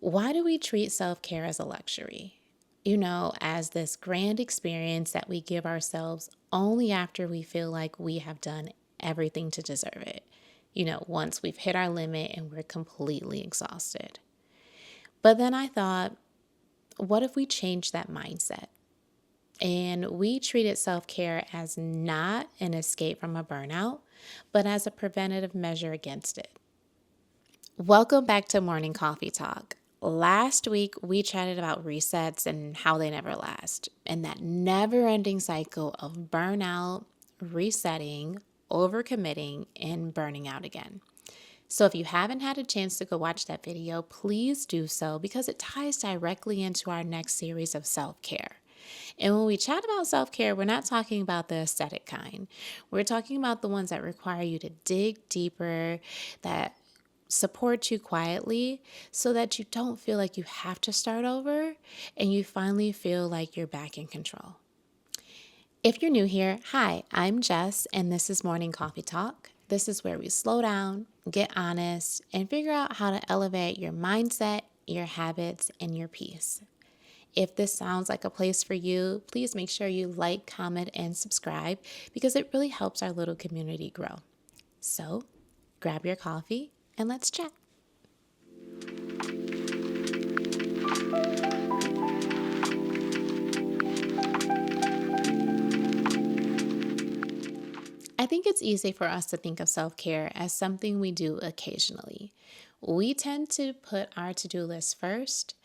Why do we treat self-care as a luxury? As this grand experience that we give ourselves only after we feel like we have done everything to deserve it. Once we've hit our limit and we're completely exhausted. But then I thought, what if we change that mindset and we treated self care as not an escape from a burnout, but as a preventative measure against it? Welcome back to Morning Coffee Talk. Last week, we chatted about resets and how they never last, and that never ending cycle of burnout, resetting, overcommitting, and burning out again. So, if you haven't had a chance to go watch that video, please do so because it ties directly into our next series of self care. And when we chat about self care, we're not talking about the aesthetic kind. We're talking about the ones that require you to dig deeper, that support you quietly so that you don't feel like you have to start over and you finally feel like you're back in control. If you're new here, hi, I'm Jess, and this is Morning Coffee Talk. This is where we slow down, get honest, and figure out how to elevate your mindset, your habits, and your peace. If this sounds like a place for you, please make sure you like, comment, and subscribe because it really helps our little community grow. So grab your coffee and let's chat. I think it's easy for us to think of self-care as something we do occasionally. We tend to put our to-do list first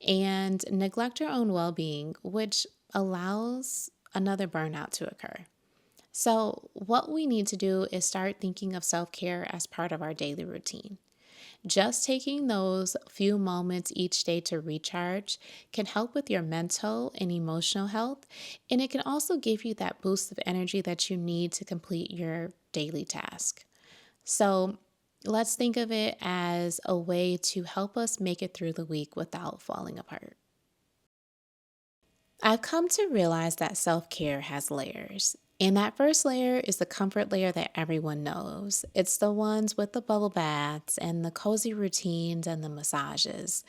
and neglect our own well-being, which allows another burnout to occur. So, what we need to do is start thinking of self-care as part of our daily routine. Just taking those few moments each day to recharge can help with your mental and emotional health, and it can also give you that boost of energy that you need to complete your daily task. So, let's think of it as a way to help us make it through the week without falling apart. I've come to realize that self care has layers. And that first layer is the comfort layer that everyone knows. It's the ones with the bubble baths and the cozy routines and the massages.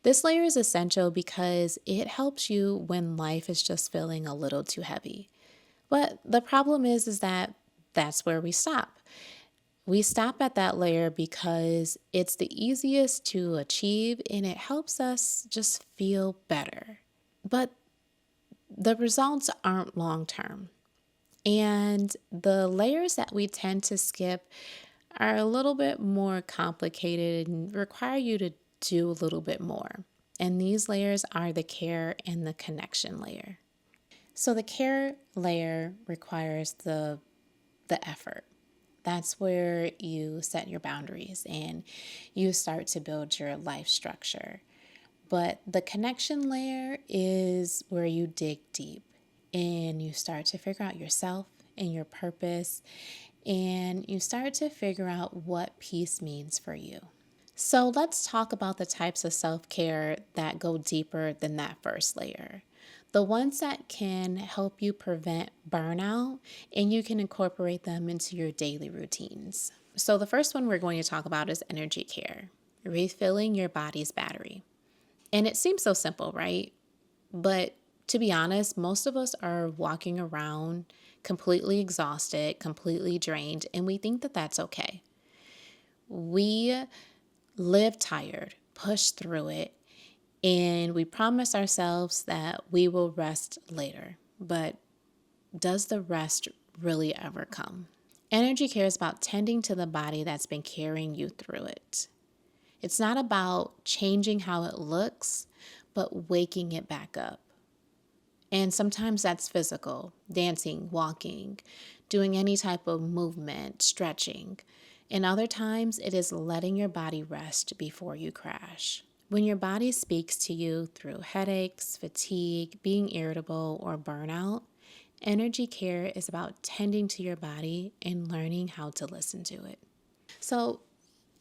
This layer is essential because it helps you when life is just feeling a little too heavy. But the problem is that that's where we stop. We stop at that layer because it's the easiest to achieve and it helps us just feel better. But the results aren't long term. And the layers that we tend to skip are a little bit more complicated and require you to do a little bit more. And these layers are the care and the connection layer. So the care layer requires the effort. That's where you set your boundaries and you start to build your life structure. But the connection layer is where you dig deep and you start to figure out yourself and your purpose, and you start to figure out what peace means for you. So let's talk about the types of self-care that go deeper than that first layer. The ones that can help you prevent burnout and you can incorporate them into your daily routines. So the first one we're going to talk about is energy care, refilling your body's battery. And it seems so simple, right? But to be honest, most of us are walking around completely exhausted, completely drained, and we think that that's okay. We live tired, push through it, and we promise ourselves that we will rest later. But does the rest really ever come? Energy care is about tending to the body that's been carrying you through it. It's not about changing how it looks, but waking it back up. And sometimes that's physical, dancing, walking, doing any type of movement, stretching. And other times it is letting your body rest before you crash. When your body speaks to you through headaches, fatigue, being irritable, or burnout, energy care is about tending to your body and learning how to listen to it. So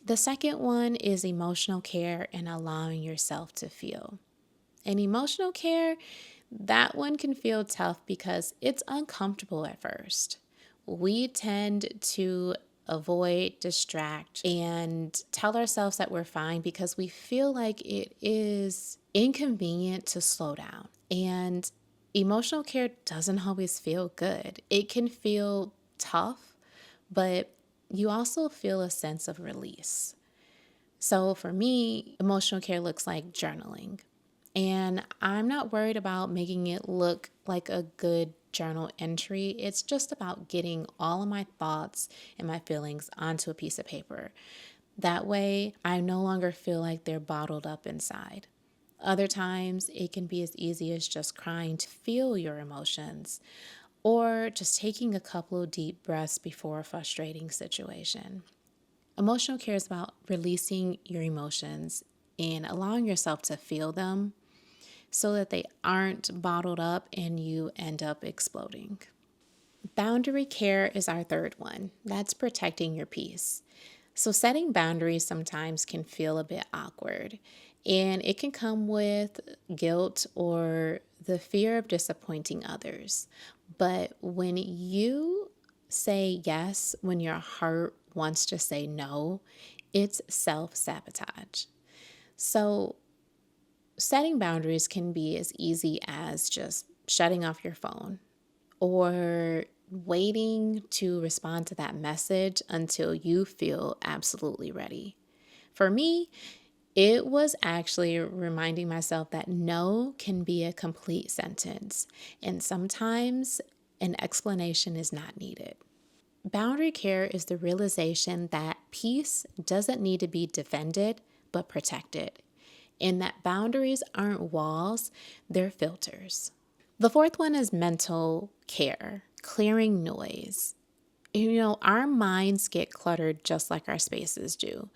the second one is emotional care and allowing yourself to feel. And emotional care, that one can feel tough because it's uncomfortable at first. We tend to avoid, distract, and tell ourselves that we're fine because we feel like it is inconvenient to slow down. And emotional care doesn't always feel good. It can feel tough, but you also feel a sense of release. So for me, emotional care looks like journaling. And I'm not worried about making it look like a good journal entry. It's just about getting all of my thoughts and my feelings onto a piece of paper. That way, I no longer feel like they're bottled up inside. Other times, it can be as easy as just crying to feel your emotions or just taking a couple of deep breaths before a frustrating situation. Emotional care is about releasing your emotions and allowing yourself to feel them so that they aren't bottled up and you end up exploding. Boundary care is our third one. That's protecting your peace. So, setting boundaries sometimes can feel a bit awkward, and it can come with guilt or the fear of disappointing others. But when you say yes when your heart wants to say no, it's self sabotage. So, setting boundaries can be as easy as just shutting off your phone or waiting to respond to that message until you feel absolutely ready. For me, it was actually reminding myself that no can be a complete sentence, and sometimes an explanation is not needed. Boundary care is the realization that peace doesn't need to be defended, but protected, and that boundaries aren't walls, they're filters. The fourth one is mental care, clearing noise. Our minds get cluttered just like our spaces do.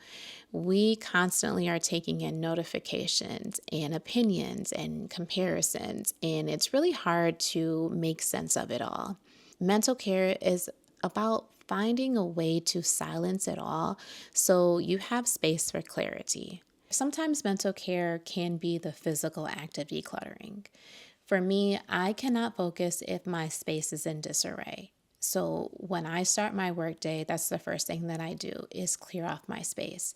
We constantly are taking in notifications and opinions and comparisons, and it's really hard to make sense of it all. Mental care is about finding a way to silence it all so you have space for clarity. Sometimes mental care can be the physical act of decluttering. For me, I cannot focus if my space is in disarray. So when I start my workday, that's the first thing that I do is clear off my space.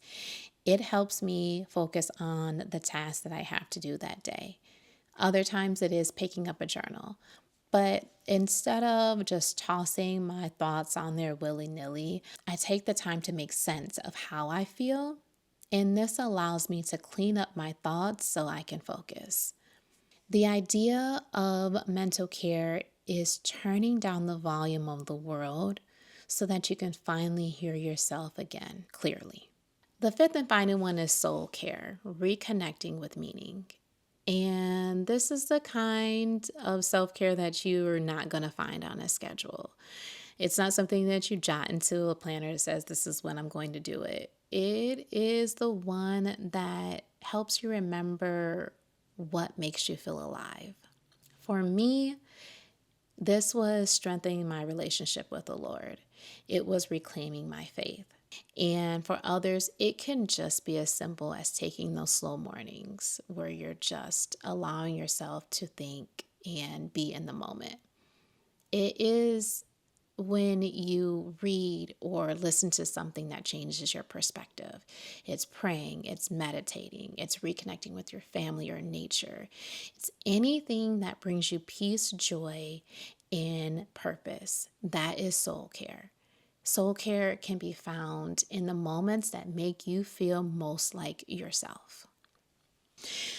It helps me focus on the tasks that I have to do that day. Other times it is picking up a journal. But instead of just tossing my thoughts on there willy nilly, I take the time to make sense of how I feel. And this allows me to clean up my thoughts so I can focus. The idea of mental care is turning down the volume of the world so that you can finally hear yourself again clearly. The fifth and final one is soul care, reconnecting with meaning. And this is the kind of self care that you're not going to find on a schedule. It's not something that you jot into a planner that says, this is when I'm going to do it. It is the one that helps you remember what makes you feel alive. For me, this was strengthening my relationship with the Lord. It was reclaiming my faith. And for others, it can just be as simple as taking those slow mornings where you're just allowing yourself to think and be in the moment. It is when you read or listen to something that changes your perspective. It's praying, it's meditating, it's reconnecting with your family or nature. It's anything that brings you peace, joy, and purpose. That is soul care. Soul care can be found in the moments that make you feel most like yourself.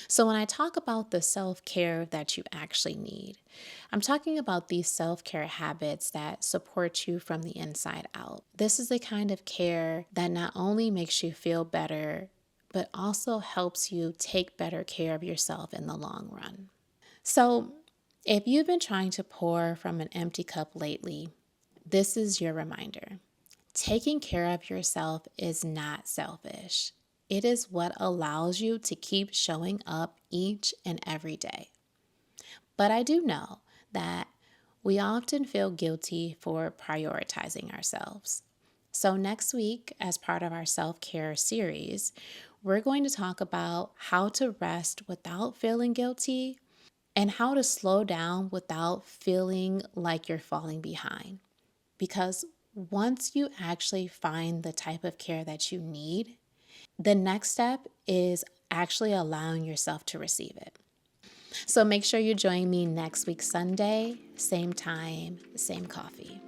So, when I talk about the self care that you actually need, I'm talking about these self care habits that support you from the inside out. This is the kind of care that not only makes you feel better, but also helps you take better care of yourself in the long run. So, if you've been trying to pour from an empty cup lately, this is your reminder. Taking care of yourself is not selfish. It is what allows you to keep showing up each and every day. But I do know that we often feel guilty for prioritizing ourselves. So, next week, as part of our self care series, we're going to talk about how to rest without feeling guilty and how to slow down without feeling like you're falling behind. Because Once you actually find the type of care that you need, the next step is actually allowing yourself to receive it. So make sure you join me next week, Sunday, same time, same coffee.